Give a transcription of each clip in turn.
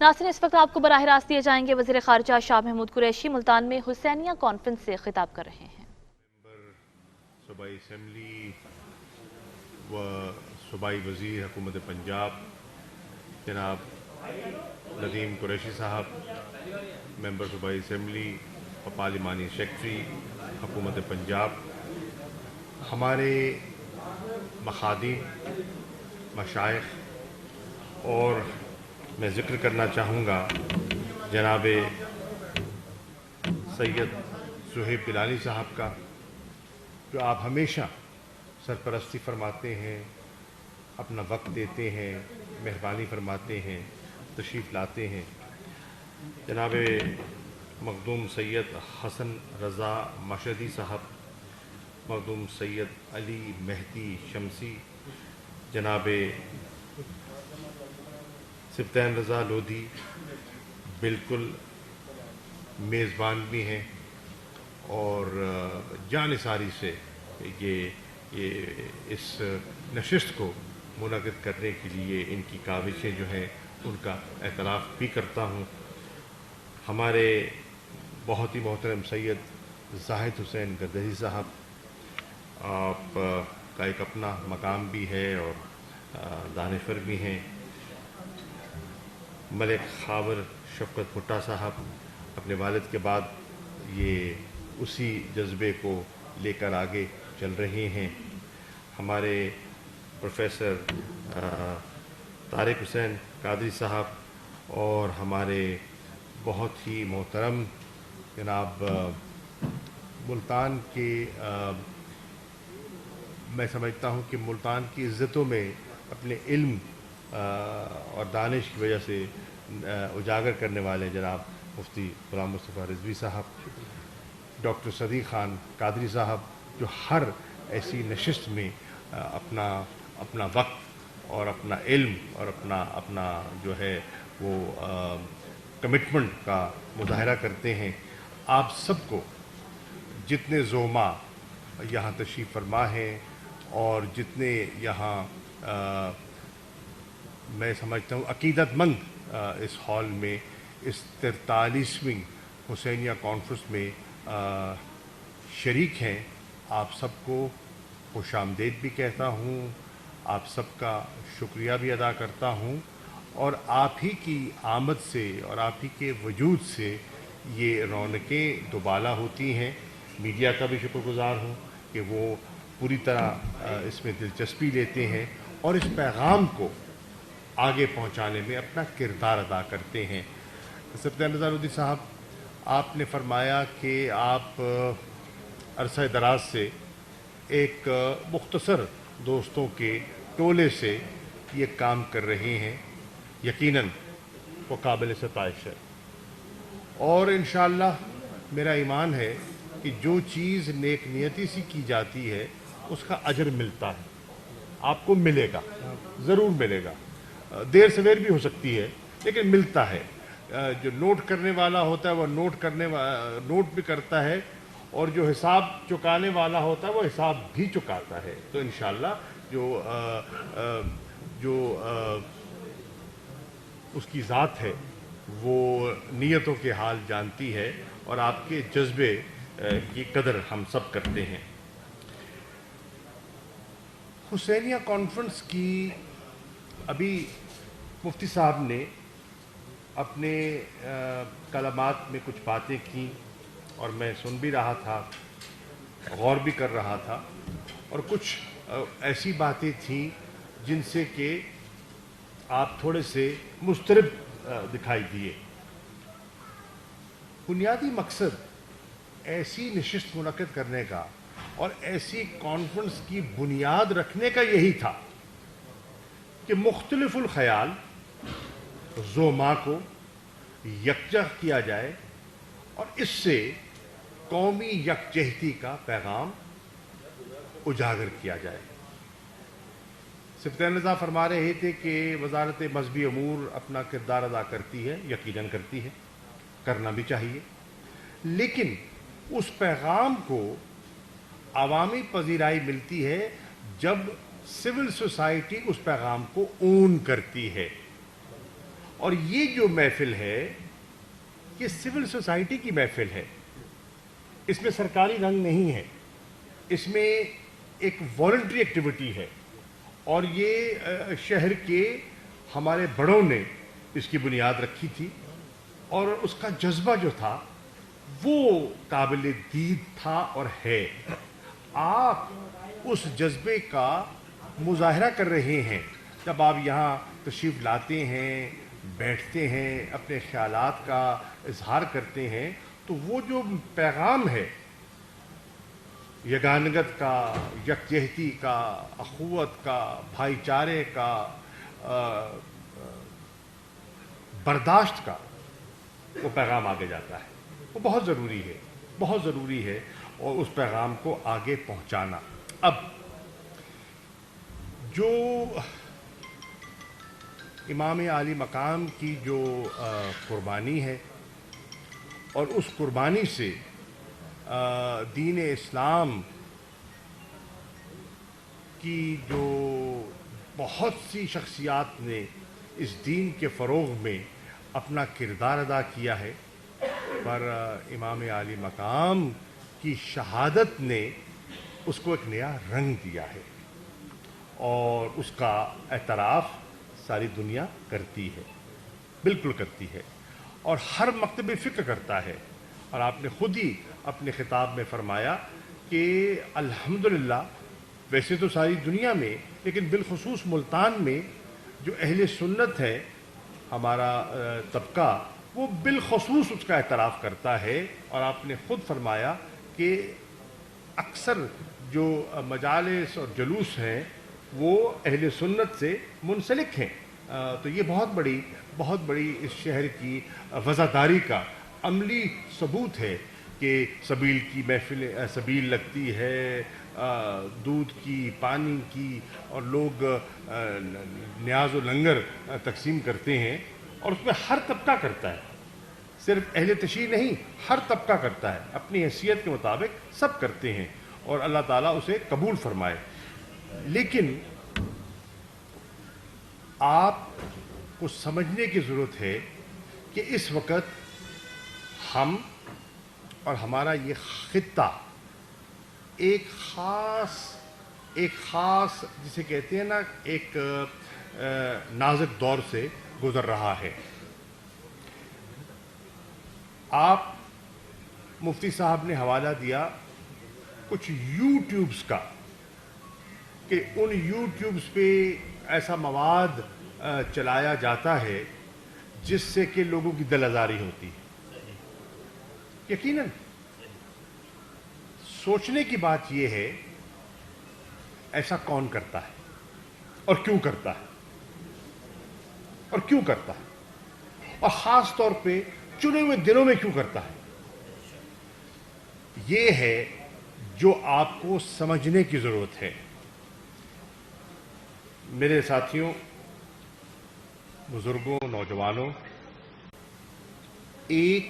नाज़रीन, इस वक्त आपको बराह रास्त दिए जाएंगे वज़ीर ख़ारिजा शाह महमूद कुरैशी मुल्तान में हुसैनिया कॉन्फ्रेंस से खिताब कर रहे हैं। सूबाई असम्बली व सूबाई वज़ीर हुकूमत पंजाब जनाब नदीम कुरैशी साहब, मेंबर सूबाई असम्बली व पार्लिमानी सेक्रेटरी हुकूमत पंजाब, हमारे मखादीम, मशाइख, और मैं ज़िक्र करना चाहूँगा जनाब सैयद सुहेब बिलाली साहब का, जो आप हमेशा सरपरस्ती फरमाते हैं, अपना वक्त देते हैं, मेहरबानी फरमाते हैं, तशरीफ़ लाते हैं। जनाब मखदूम सैयद हसन रज़ा मशहदी साहब, मखदूम सैयद अली मेहदी शमसी, जनाब सिब्तैन रज़ा लोधी बिल्कुल मेज़बान भी हैं और जानिसारी से ये इस नशिस्त को मुनक़िद करने के लिए इनकी काविशें जो हैं उनका एतराफ़ भी करता हूँ। हमारे बहुत ही मोहतरम सैयद ज़ाहिद हुसैन गर्दही साहब, आप का एक अपना मकाम भी है और दानिशवर भी हैं। मलिक खावर शफ़क़त भुट्टा साहब अपने वालिद के बाद ये उसी जज्बे को लेकर आगे चल रहे हैं। हमारे प्रोफेसर तारिक हुसैन कादरी साहब और हमारे बहुत ही मोहतरम जनाब मुल्तान के मैं समझता हूँ कि मुल्तान की इज़्ज़तों में अपने इल्म और दानिश की वजह से उजागर करने वाले जनाब मुफ्ती ग़ुलाम मुस्तफ़ा रिज़वी साहब, डॉक्टर सदीक़ ख़ान कादरी साहब, जो हर ऐसी नशिस्त में अपना वक्त और अपना इल्म और अपना जो है वो कमिटमेंट का मुज़ाहरा करते हैं। आप सबको जितने ज़ोमा यहाँ तशरीफ़ फरमा हैं और जितने यहाँ मैं समझता हूँ अक़ीदतमंद इस हॉल में इस 43वीं हुसैनिया कॉन्फ्रेंस में शरीक हैं, आप सबको खुशामदीद भी कहता हूँ, आप सबका शुक्रिया भी अदा करता हूँ और आप ही की आमद से और आप ही के वजूद से ये रौनकें दुबाला होती हैं। मीडिया का भी शुक्रगुज़ार हूँ कि वो पूरी तरह इसमें दिलचस्पी लेते हैं और इस पैगाम को आगे पहुंचाने में अपना किरदार अदा करते हैं। सिब्तैन रज़ा लोधी साहब, आपने फरमाया कि आप अरसा दराज से एक मुख्तसर दोस्तों के टोले से ये काम कर रहे हैं। यकीनन वो काबिल सताइश है और इंशाअल्लाह मेरा ईमान है कि जो चीज़ नेक नियति से की जाती है उसका अजर मिलता है, आपको मिलेगा, ज़रूर मिलेगा। देर सवेर भी हो सकती है लेकिन मिलता है। जो नोट करने वाला होता है वो नोट भी करता है और जो हिसाब चुकाने वाला होता है वो हिसाब भी चुकाता है। तो इंशाअल्लाह जो उसकी ज़ात है वो नीयतों के हाल जानती है और आपके जज्बे की कदर हम सब करते हैं। हुसैनिया कॉन्फ्रेंस की अभी मुफ्ती साहब ने अपने कलमात में कुछ बातें की और मैं सुन भी रहा था, गौर भी कर रहा था और कुछ ऐसी बातें थीं जिनसे कि आप थोड़े से मुस्तरब दिखाई दिए। बुनियादी मकसद ऐसी नशिस्त मुनक़िद करने का और ऐसी कॉन्फ्रेंस की बुनियाद रखने का यही था कि मुख्तलिफुल ख़याल ज़ोमा को यकजा किया जाए और इससे कौमी यकजहती का पैगाम उजागर किया जाए। सिब्तैन रज़ा फरमा रहे थे कि वज़ारत मज़हबी अमूर अपना किरदार अदा करती है, यकीनन करती है, करना भी चाहिए, लेकिन उस पैगाम को अवामी पज़ीराई मिलती है जब सिविल सोसाइटी उस पैगाम को ओन करती है اور یہ جو محفل ہے یہ سول سوسائٹی کی محفل ہے، اس میں سرکاری رنگ نہیں ہے، اس میں ایک والنٹری ایکٹیویٹی ہے، اور یہ شہر کے ہمارے بڑوں نے اس کی بنیاد رکھی تھی، اور اس کا جذبہ جو تھا وہ قابل دید تھا اور ہے۔ آپ اس جذبے کا مظاہرہ کر رہے ہیں جب آپ یہاں تشریف لاتے ہیں، بیٹھتے ہیں، اپنے خیالات کا اظہار کرتے ہیں، تو وہ جو پیغام ہے یگانگت کا، یکجہتی کا، اخوت کا، بھائی چارے کا، برداشت کا، وہ پیغام آگے جاتا ہے۔ وہ بہت ضروری ہے، بہت ضروری ہے، اور اس پیغام کو آگے پہنچانا۔ اب جو امام عالی مقام کی جو قربانی ہے، اور اس قربانی سے دین اسلام کی جو بہت سی شخصیات نے اس دین کے فروغ میں اپنا کردار ادا کیا ہے، پر امام عالی مقام کی شہادت نے اس کو ایک نیا رنگ دیا ہے، اور اس کا اعتراف ساری دنیا کرتی ہے، بالکل کرتی ہے، اور ہر مکتب فکر کرتا ہے۔ اور آپ نے خود ہی اپنے خطاب میں فرمایا کہ الحمدللہ، ویسے تو ساری دنیا میں، لیکن بالخصوص ملتان میں جو اہل سنت ہے ہمارا طبقہ، وہ بالخصوص اس کا اعتراف کرتا ہے۔ اور آپ نے خود فرمایا کہ اکثر جو مجالس اور جلوس ہیں وہ اہل سنت سے منسلک ہیں۔ تو یہ بہت بڑی اس شہر کی وفاداری کا عملی ثبوت ہے کہ سبیل کی محفل سبیل لگتی ہے، دودھ کی، پانی کی، اور لوگ نیاز و لنگر تقسیم کرتے ہیں، اور اس میں ہر طبقہ کرتا ہے، صرف اہل تشیع نہیں، ہر طبقہ کرتا ہے، اپنی حیثیت کے مطابق سب کرتے ہیں، اور اللہ تعالیٰ اسے قبول فرمائے۔ لیکن آپ کو سمجھنے کی ضرورت ہے کہ اس وقت ہم اور ہمارا یہ خطہ ایک خاص جسے کہتے ہیں نا، ایک نازک دور سے گزر رہا ہے۔ آپ مفتی صاحب نے حوالہ دیا کچھ یوٹیوبز کا، کہ ان یوٹیوبز پہ ایسا مواد چلایا جاتا ہے جس سے کہ لوگوں کی دل آزاری ہوتی ہے۔ یقیناً سوچنے کی بات یہ ہے، ایسا کون کرتا ہے اور کیوں کرتا ہے، اور کیوں کرتا ہے، اور خاص طور پہ چنے ہوئے دنوں میں کیوں کرتا ہے؟ یہ ہے جو آپ کو سمجھنے کی ضرورت ہے۔ میرے ساتھیوں، بزرگوں، نوجوانوں، ایک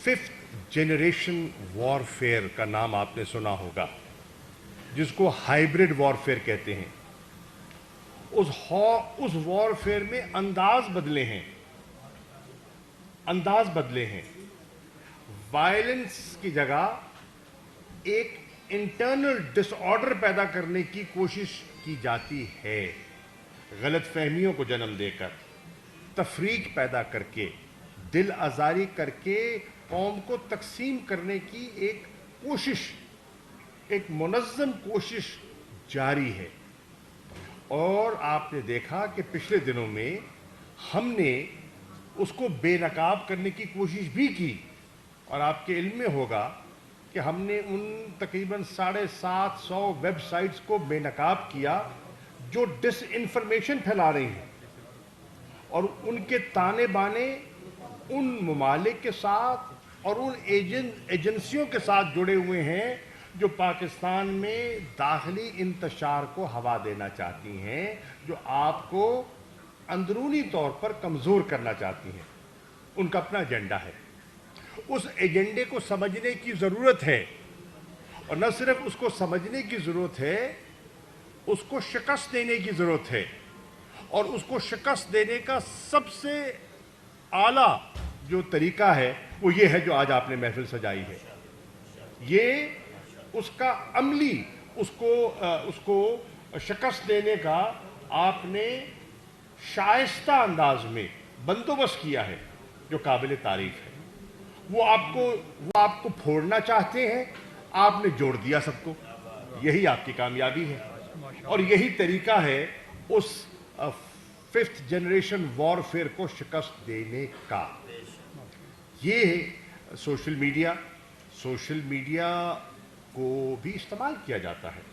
5th جنریشن وارفیئر کا نام آپ نے سنا ہوگا، جس کو ہائیبرڈ وارفیئر کہتے ہیں۔ اس وارفیئر میں انداز بدلے ہیں۔ وائلنس کی جگہ ایک انٹرنل ڈس آرڈر پیدا کرنے کی کوشش کی جاتی ہے، غلط فہمیوں کو جنم دے کر، تفریق پیدا کر کے، دل آزاری کر کے قوم کو تقسیم کرنے کی ایک کوشش، ایک منظم کوشش جاری ہے۔ اور آپ نے دیکھا کہ پچھلے دنوں میں ہم نے اس کو بے نقاب کرنے کی کوشش بھی کی، اور آپ کے علم میں ہوگا کہ ہم نے ان تقریباً 750 ویب سائٹس کو بے نقاب کیا جو ڈس انفارمیشن پھیلا رہی ہیں، اور ان کے تانے بانے ان ممالک کے ساتھ اور ان ایجنسیوں کے ساتھ جڑے ہوئے ہیں جو پاکستان میں داخلی انتشار کو ہوا دینا چاہتی ہیں، جو آپ کو اندرونی طور پر کمزور کرنا چاہتی ہیں۔ ان کا اپنا ایجنڈا ہے، اس ایجنڈے کو سمجھنے کی ضرورت ہے، اور نہ صرف اس کو سمجھنے کی ضرورت ہے، اس کو شکست دینے کی ضرورت ہے، और उसको शिकस्त देने का सबसे आला जो तरीका है वो ये है जो आज आपने महफिल सजाई है। ये उसका अमली उसको शिकस्त देने का आपने शाइस्ता अंदाज में बंदोबस्त किया है जो काबिल तारीफ है। वो आपको फोड़ना चाहते हैं, आपने जोड़ दिया सबको। यही आपकी कामयाबी है और यही तरीका है उस फिफ्थ जनरेशन वॉरफेयर को शिकस्त देने का। ये सोशल मीडिया को भी इस्तेमाल किया जाता है।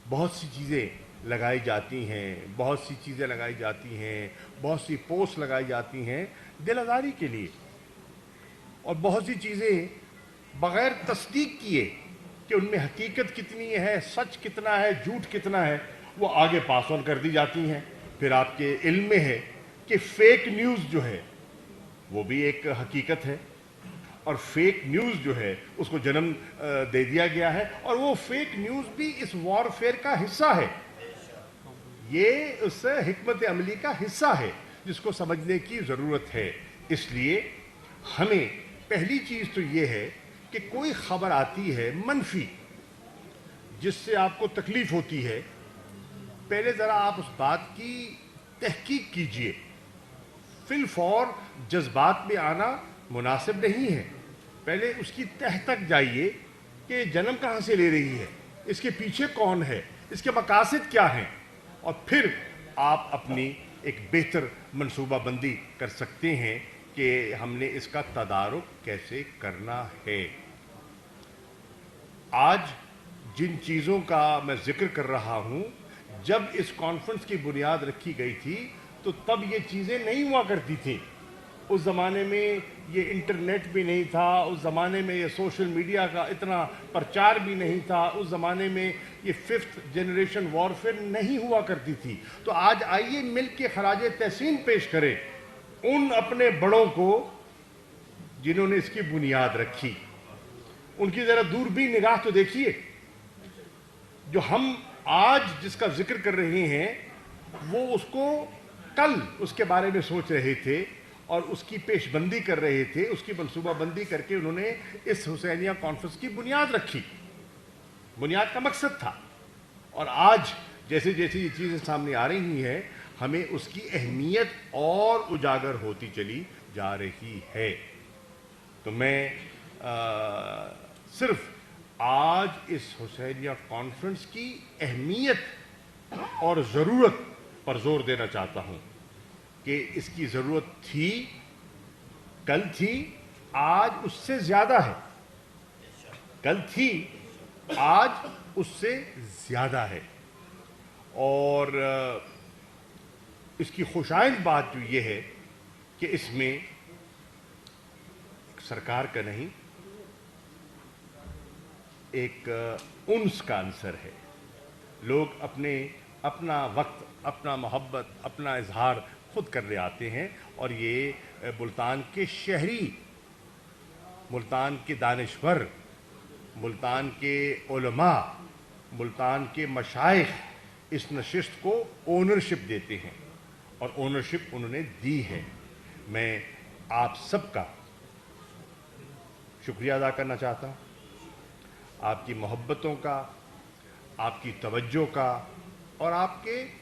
बहुत सी चीज़ें लगाई जाती हैं, बहुत सी पोस्ट लगाई जाती हैं दिल आज़ारी के लिए, और बहुत सी चीज़ें बग़ैर तस्दीक किए कि उनमें हकीकत कितनी है, सच कितना है, झूठ कितना है, वो आगे पास ऑन कर दी जाती हैं। फिर आपके इल्म में है कि फेक न्यूज़ जो है वो भी एक हकीकत है, और फेक न्यूज़ जो है उसको जन्म दे दिया गया है, और वो फेक न्यूज़ भी इस वॉरफेयर का हिस्सा है। ये उस हिकमत अमली का हिस्सा है जिसको समझने की ज़रूरत है। इसलिए हमें पहली चीज़ तो ये है कि कोई ख़बर आती है मनफी जिससे आपको तकलीफ़ होती है, पहले ज़रा आप उस बात की तहकीक कीजिए। फिलफौर जज्बात में आना मुनासिब नहीं है। पहले उसकी तह तक जाइए कि जन्म कहाँ से ले रही है, इसके पीछे कौन है, इसके मकासद क्या हैं, और फिर आप अपनी एक बेहतर मनसूबाबंदी कर सकते हैं कि हमने इसका तदारुक कैसे करना है। आज जिन चीज़ों का मैं जिक्र कर रहा हूँ, जब इस कॉन्फ्रेंस की बुनियाद रखी गई थी तो तब ये चीज़ें नहीं हुआ करती थी। उस ज़माने में ये इंटरनेट भी नहीं था, उस ज़माने में ये सोशल मीडिया का इतना प्रचार भी नहीं था, उस ज़माने में ये फिफ्थ जनरेशन वॉरफेयर नहीं हुआ करती थी। तो आज आइए मिल के खराज तहसीन पेश करें उन अपने बड़ों को जिन्होंने इसकी बुनियाद रखी। उनकी ज़रा दूरबीन निगाह तो देखिए। जो हम आज जिसका जिक्र कर रहे हैं वो उसको कल उसके बारे में सोच रहे थे और उसकी पेशबंदी कर रहे थे, उसकी मनसूबाबंदी करके उन्होंने इस हुसैनिया कॉन्फ्रेंस की बुनियाद रखी। बुनियाद का मकसद था, और आज जैसे जैसे ये चीज़ें सामने आ रही हैं हमें उसकी अहमियत और उजागर होती चली जा रही है। तो मैं सिर्फ आज इस हुसैनिया कॉन्फ्रेंस की अहमियत और ज़रूरत पर जोर देना चाहता हूँ कि इसकी ज़रूरत थी, कल थी, आज उससे ज़्यादा है। कल थी, आज उससे ज़्यादा है। और इसकी खुशाइंद बात जो ये है कि इसमें सरकार का नहीं, एक उन्स का अंसर है। लोग अपना वक्त, अपना मोहब्बत, अपना इजहार खुद कर ले आते हैं, और ये मुल्तान के शहरी, मुल्तान के दानिश्वर, मुल्तान के उलमा, मुल्तान के मशाइख इस नशिस्त को ओनरशिप देते हैं, और ओनरशिप उन्होंने दी है। मैं आप सबका शुक्रिया अदा करना चाहता हूँ, आपकी मोहब्बतों का, आपकी तवज्जो का, और आपके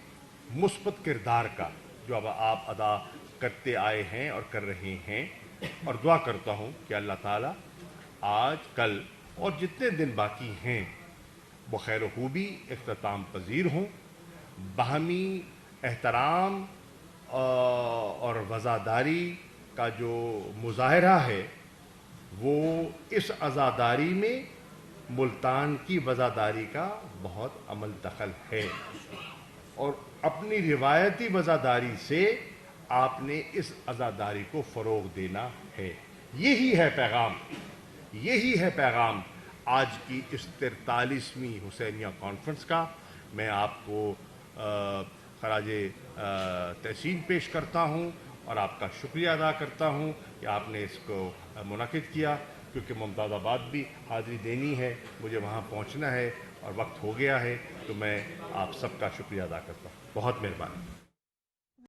मुस्बत किरदार का जो अब आप अदा करते आए हैं और कर रहे हैं। और दुआ करता हूँ कि अल्लाह ताला आज, कल और जितने दिन बाकी हैं वो खैर खूबी इख्तिताम पजीर हों। बाहमी एहतराम और वज़ादारी का जो मुज़ाहरा है वो इस अज़ादारी में मुल्तान की वज़ादारी का बहुत अमल दखल है, और अपनी रिवायती वज़ादारी से आपने इस अज़ादारी को फ़रोग़ देना है। यही है पैगाम, यही है पैगाम आज की इस 43वीं हुसैनिया कॉन्फ्रेंस का। मैं आपको खराज तहसीन पेश करता हूँ और आपका शुक्रिया अदा करता हूँ कि आपने इसको मुनक़िद किया, क्योंकि मुमताज़ाबाद भी हाज़िरी देनी है, मुझे वहाँ पहुँचना है, اور وقت ہو گیا ہے تو میں آپ سب کا شکریہ ادا کرتا ہوں. بہت مہربانی.